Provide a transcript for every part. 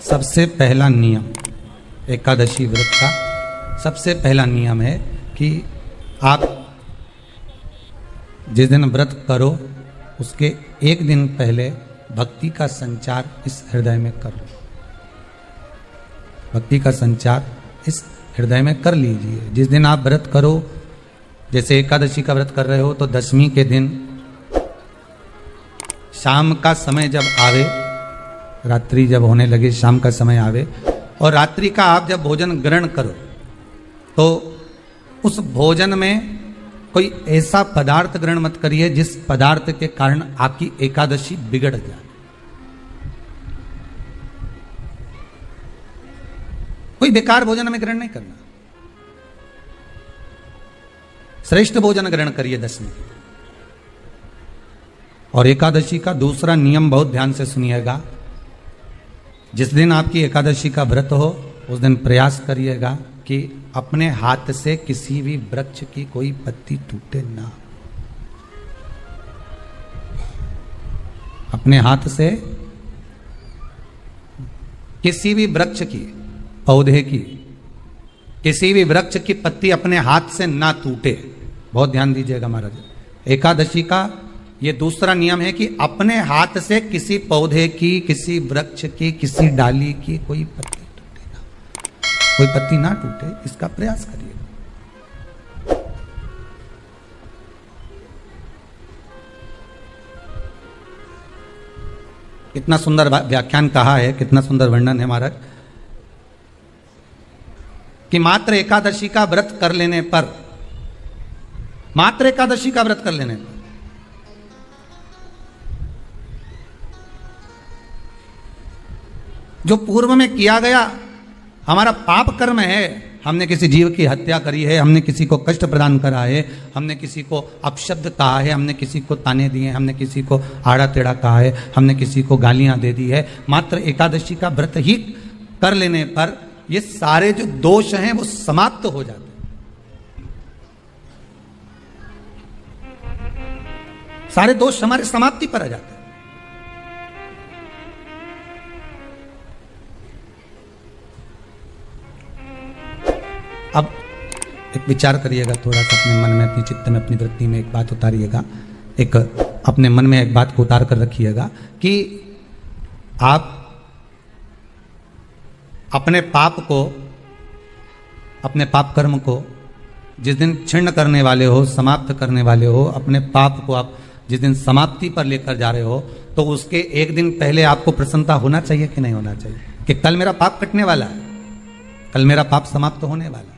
सबसे पहला नियम एकादशी व्रत का सबसे पहला नियम है कि आप जिस दिन व्रत करो उसके एक दिन पहले भक्ति का संचार इस हृदय में करो। भक्ति का संचार इस हृदय में कर लीजिए। जिस दिन आप व्रत करो, जैसे एकादशी का व्रत कर रहे हो तो दशमी के दिन शाम का समय जब आवे, रात्रि जब होने लगे, शाम का समय आवे और रात्रि का आप जब भोजन ग्रहण करो तो उस भोजन में कोई ऐसा पदार्थ ग्रहण मत करिए जिस पदार्थ के कारण आपकी एकादशी बिगड़ जाए। कोई बेकार भोजन में ग्रहण नहीं करना, श्रेष्ठ भोजन ग्रहण करिए दशमी। और एकादशी का दूसरा नियम बहुत ध्यान से सुनिएगा। जिस दिन आपकी एकादशी का व्रत हो उस दिन प्रयास करिएगा कि अपने हाथ से किसी भी वृक्ष की कोई पत्ती टूटे ना। अपने हाथ से किसी भी वृक्ष की, पौधे की, किसी भी वृक्ष की पत्ती अपने हाथ से ना टूटे। बहुत ध्यान दीजिएगा महाराज। एकादशी का ये दूसरा नियम है कि अपने हाथ से किसी पौधे की, किसी वृक्ष की, किसी डाली की कोई पत्ती टूटे ना, कोई पत्ती ना टूटे, इसका प्रयास करिए। कितना सुंदर व्याख्यान कहा है, कितना सुंदर वर्णन है महाराज कि मात्र एकादशी का व्रत कर लेने पर, मात्र एकादशी का व्रत कर लेने पर जो पूर्व में किया गया हमारा पाप कर्म है, हमने किसी जीव की हत्या करी है, हमने किसी को कष्ट प्रदान करा है, हमने किसी को अपशब्द कहा है, हमने किसी को ताने दिए, हमने किसी को आड़ा टेढ़ा कहा है, हमने किसी को गालियां दे दी है, मात्र एकादशी का व्रत ही कर लेने पर ये सारे जो दोष हैं वो समाप्त हो जाते हैं। सारे दोष हमारे समाप्ति पर आ जाते हैं। अब एक विचार करिएगा थोड़ा सा अपने मन में, अपनी चित्त में, अपनी वृत्ति में एक बात उतारिएगा। एक अपने मन में एक बात को उतार कर रखिएगा कि आप अपने पाप को, अपने पाप कर्म को जिस दिन क्षीण करने वाले हो, समाप्त करने वाले हो, अपने पाप को आप जिस दिन समाप्ति पर लेकर जा रहे हो तो उसके एक दिन पहले आपको प्रसन्नता होना चाहिए कि नहीं होना चाहिए कि कल मेरा पाप कटने वाला है, कल मेरा पाप समाप्त होने वाला है।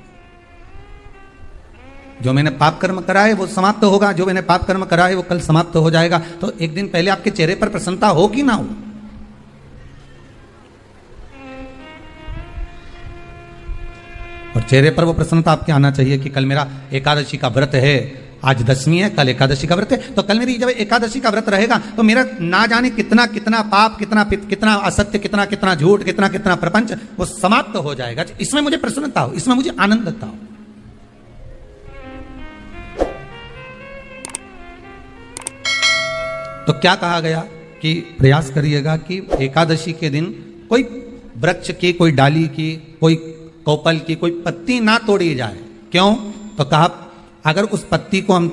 जो मैंने पाप कर्म करा है वो समाप्त होगा, जो मैंने पाप कर्म करा है वो कल समाप्त हो जाएगा। तो एक दिन पहले आपके चेहरे पर प्रसन्नता हो कि ना हो? और चेहरे पर वो प्रसन्नता आपके आना चाहिए कि कल मेरा एकादशी का व्रत है, आज दशमी है, कल एकादशी का व्रत है, तो कल मेरी जब एकादशी का व्रत रहेगा तो मेरा ना जाने कितना कितना पाप, कितना कितना असत्य, कितना कितना झूठ, कितना कितना प्रपंच वो समाप्त हो जाएगा। इसमें मुझे प्रसन्नता हो, इसमें मुझे आनंदता हो। तो क्या कहा गया कि प्रयास करिएगा कि एकादशी के दिन कोई वृक्ष की, कोई डाली की, कोई कोपल की कोई पत्ती ना तोड़ी जाए। क्यों? तो कहा अगर उस पत्ती को हम